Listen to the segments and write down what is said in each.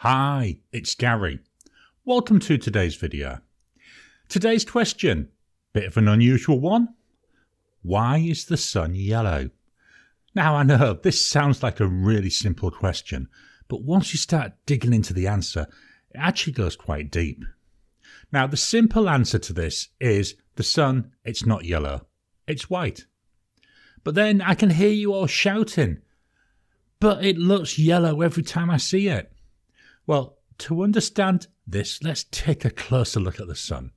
Hi, it's Gary. Welcome to today's video. Today's question, bit of an unusual one. Why is the sun yellow? Now I know this sounds like a really simple question, but once you start digging into the answer, it actually goes quite deep. Now the simple answer to this is the sun, it's not yellow, it's white. But then I can hear you all shouting, but it looks yellow every time I see it. Well, to understand this, let's take a closer look at the sun.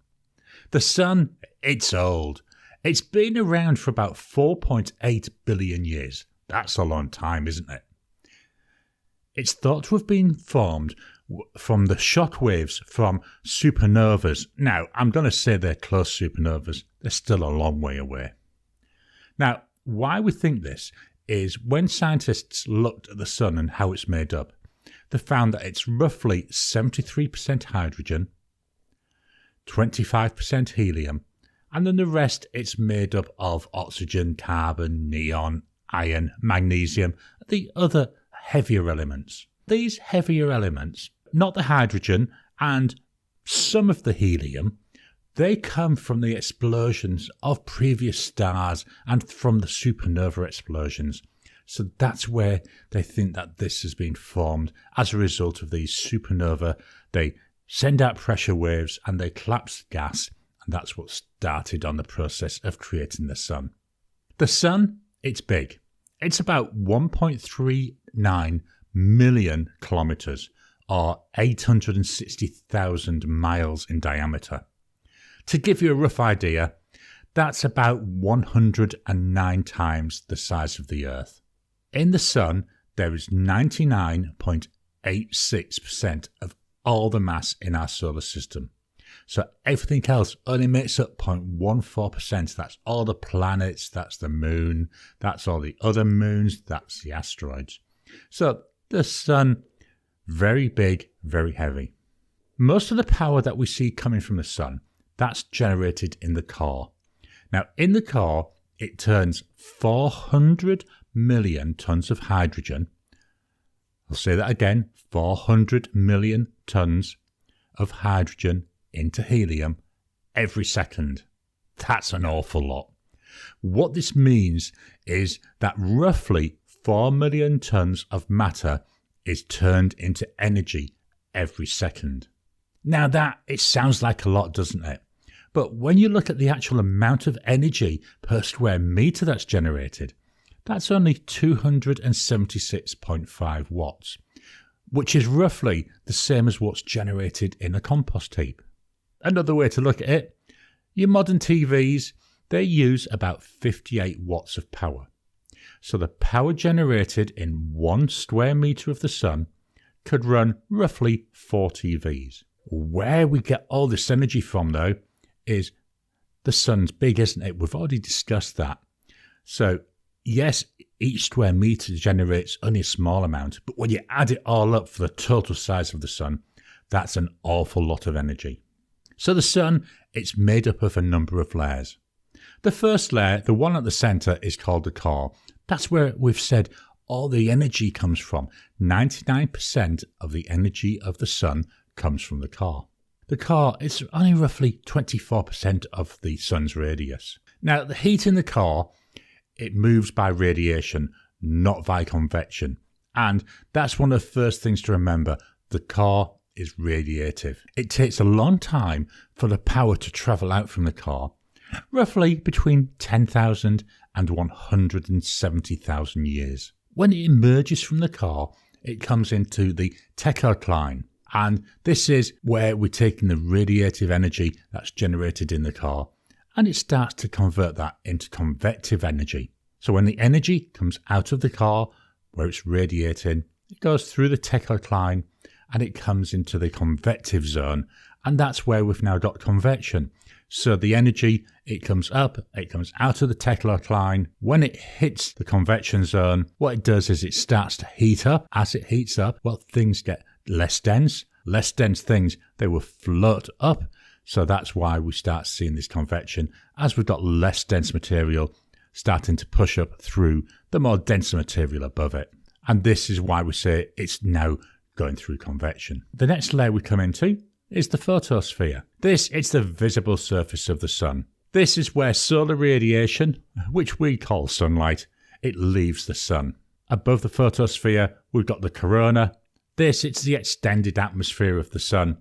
The sun, it's old. It's been around for about 4.8 billion years. That's a long time, isn't it? It's thought to have been formed from the shock waves from supernovas. Now, I'm going to say they're close supernovas. They're still a long way away. Now, why we think this is when scientists looked at the sun and how it's made up, they found that it's roughly 73% hydrogen, 25% helium, and then the rest it's made up of oxygen, carbon, neon, iron, magnesium, the other heavier elements. These heavier elements, not the hydrogen and some of the helium, they come from the explosions of previous stars and from the supernova explosions. So that's where they think that this has been formed as a result of these supernova. They send out pressure waves and they collapse gas, and that's what started on the process of creating the sun. The sun, it's big. It's about 1.39 million kilometers, or 860,000 miles in diameter. To give you a rough idea, that's about 109 times the size of the Earth. In the sun, there is 99.86% of all the mass in our solar system. So everything else only makes up 0.14%. That's all the planets, that's the moon, that's all the other moons, that's the asteroids. So the sun, very big, very heavy. Most of the power that we see coming from the sun, that's generated in the core. Now in the core, it turns 400 million tons of hydrogen. I'll say that again, 400 million tons of hydrogen into helium every second. That's an awful lot. What this means is that roughly 4 million tons of matter is turned into energy every second. Now that, it sounds like a lot, doesn't it? But when you look at the actual amount of energy per square meter that's generated, that's only 276.5 watts, which is roughly the same as what's generated in a compost heap. Another way to look at it, your modern TVs, they use about 58 watts of power. So the power generated in 1 square meter of the sun could run roughly 4 TVs. Where we get all this energy from, though, is the sun's big, isn't it? We've already discussed that. So yes, each square meter generates only a small amount, but when you add it all up for the total size of the sun, that's an awful lot of energy. So the sun, it's made up of a number of layers. The first layer, the one at the center, is called the core. That's where we've said all the energy comes from. 99% of the energy of the sun comes from the core. The core is only roughly 24% of the sun's radius. Now, the heat in the core, it moves by radiation, not by convection. And that's one of the first things to remember. The core is radiative. It takes a long time for the power to travel out from the core, roughly between 10,000 and 170,000 years. When it emerges from the core, it comes into the techocline. And this is where we're taking the radiative energy that's generated in the core, and it starts to convert that into convective energy. So when the energy comes out of the core, where it's radiating, it goes through the techocline and it comes into the convective zone, and that's where we've now got convection. So the energy, it comes up, it comes out of the techocline. When it hits the convection zone, what it does is it starts to heat up. As it heats up, well, things get less dense. Less dense things, they will float up. So that's why we start seeing this convection as we've got less dense material starting to push up through the more denser material above it. And this is why we say it's now going through convection. The next layer we come into is the photosphere. It's the visible surface of the sun. This is where solar radiation, which we call sunlight, it leaves the sun. Above the photosphere, we've got the corona. It's the extended atmosphere of the sun.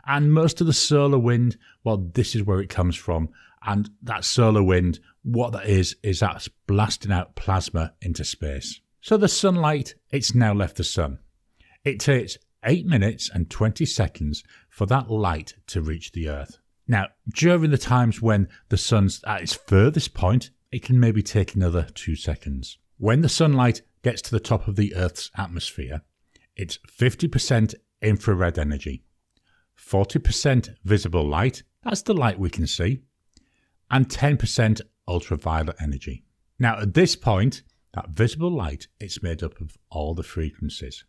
And most of the solar wind, well, this is where it comes from. And that solar wind, what that is that's blasting out plasma into space. So the sunlight, it's now left the sun. It takes 8 minutes and 20 seconds for that light to reach the Earth. Now, during the times when the sun's at its furthest point, it can maybe take another 2 seconds. When the sunlight gets to the top of the Earth's atmosphere, it's 50% infrared energy, 40% visible light, that's the light we can see, and 10% ultraviolet energy. Now, at this point, that visible light, it's made up of all the frequencies.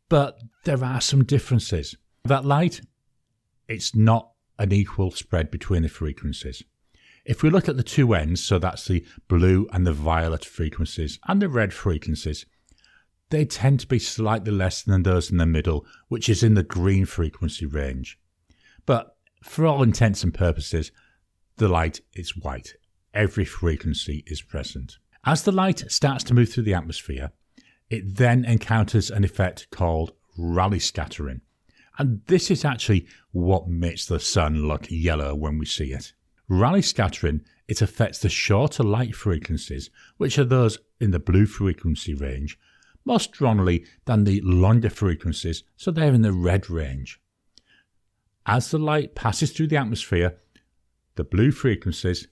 But there are some differences. That light, it's not an equal spread between the frequencies. If we look at the two ends, so that's the blue and the violet frequencies and the red frequencies, they tend to be slightly less than those in the middle, which is in the green frequency range. But for all intents and purposes, the light is white. Every frequency is present. As the light starts to move through the atmosphere, it then encounters an effect called Rayleigh scattering. And this is actually what makes the sun look yellow when we see it. Rayleigh scattering, it affects the shorter light frequencies, which are those in the blue frequency range, more strongly than the longer frequencies, so they're in the red range. As the light passes through the atmosphere, the blue frequencies,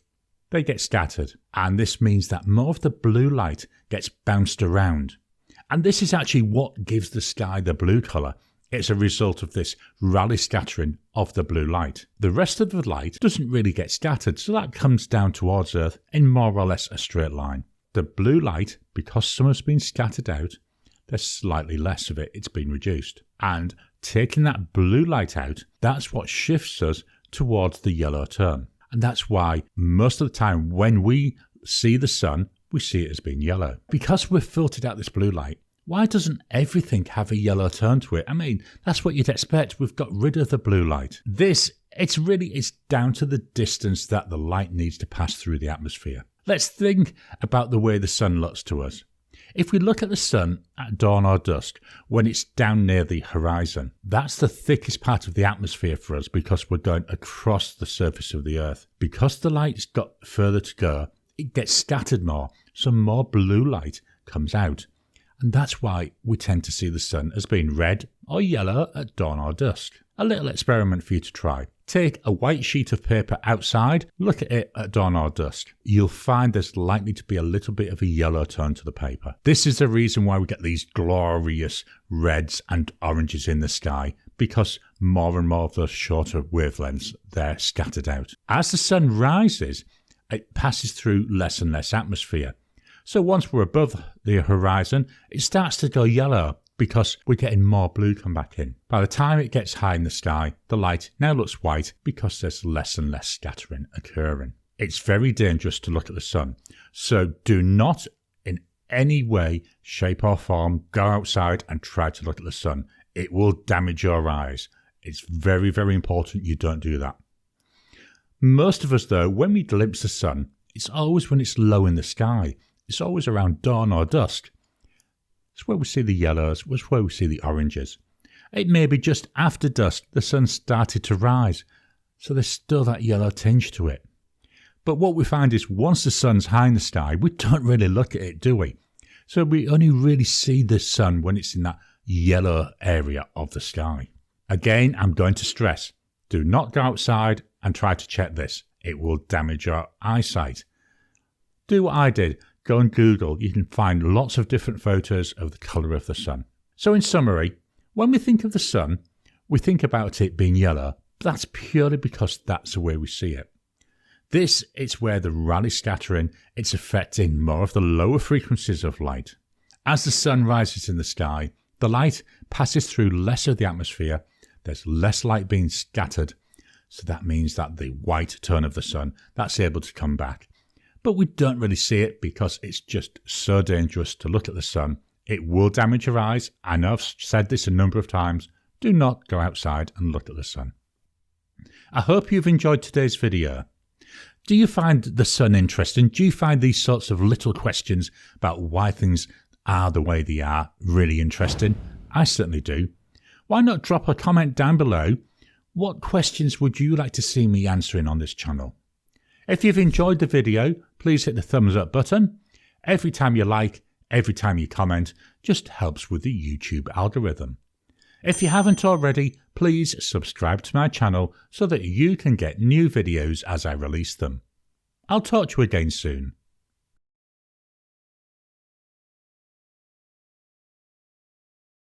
they get scattered, and this means that more of the blue light gets bounced around. And this is actually what gives the sky the blue colour. It's a result of this Rayleigh scattering of the blue light. The rest of the light doesn't really get scattered, so that comes down towards Earth in more or less a straight line. The blue light, because some has been scattered out, there's slightly less of it, it's been reduced. And taking that blue light out, that's what shifts us towards the yellow tone. And that's why most of the time when we see the sun, we see it as being yellow. Because we've filtered out this blue light, why doesn't everything have a yellow tone to it? I mean, that's what you'd expect. We've got rid of the blue light. It's down to the distance that the light needs to pass through the atmosphere. Let's think about the way the sun looks to us. If we look at the sun at dawn or dusk, when it's down near the horizon, that's the thickest part of the atmosphere for us because we're going across the surface of the Earth. Because the light's got further to go, it gets scattered more, so more blue light comes out. And that's why we tend to see the sun as being red or yellow at dawn or dusk. A little experiment for you to try. Take a white sheet of paper outside, look at it at dawn or dusk. You'll find there's likely to be a little bit of a yellow tone to the paper. This is the reason why we get these glorious reds and oranges in the sky, because more and more of those shorter wavelengths, they're scattered out. As the sun rises, it passes through less and less atmosphere. So once we're above the horizon, it starts to go yellow because we're getting more blue come back in. By the time it gets high in the sky, the light now looks white because there's less and less scattering occurring. It's very dangerous to look at the sun. So do not in any way, shape or form go outside and try to look at the sun. It will damage your eyes. It's very, very important you don't do that. Most of us though, when we glimpse the sun, it's always when it's low in the sky. It's always around dawn or dusk. It's where we see the yellows, it's where we see the oranges. It may be just after dusk the sun started to rise, so there's still that yellow tinge to it. But what we find is once the sun's high in the sky, we don't really look at it, do we? So we only really see the sun when it's in that yellow area of the sky. Again, I'm going to stress, do not go outside and try to check this. It will damage your eyesight. Do what I did. Go on Google, you can find lots of different photos of the colour of the sun. So in summary, when we think of the sun, we think about it being yellow, but that's purely because that's the way we see it. This is where the Rayleigh scattering, it's affecting more of the lower frequencies of light. As the sun rises in the sky, the light passes through less of the atmosphere, there's less light being scattered, so that means that the white tone of the sun, that's able to come back. But we don't really see it because it's just so dangerous to look at the sun It will damage your eyes. I know I've said this a number of times. Do not go outside and look at the sun. I hope you've enjoyed today's video. Do you find the sun interesting? Do you find these sorts of little questions about why things are the way they are really interesting? I certainly do. Why not drop a comment down below? What questions would you like to see me answering on this channel? If you've enjoyed the video, please hit the thumbs up button. Every time you like, every time you comment, just helps with the YouTube algorithm. If you haven't already, please subscribe to my channel so that you can get new videos as I release them. I'll talk to you again soon.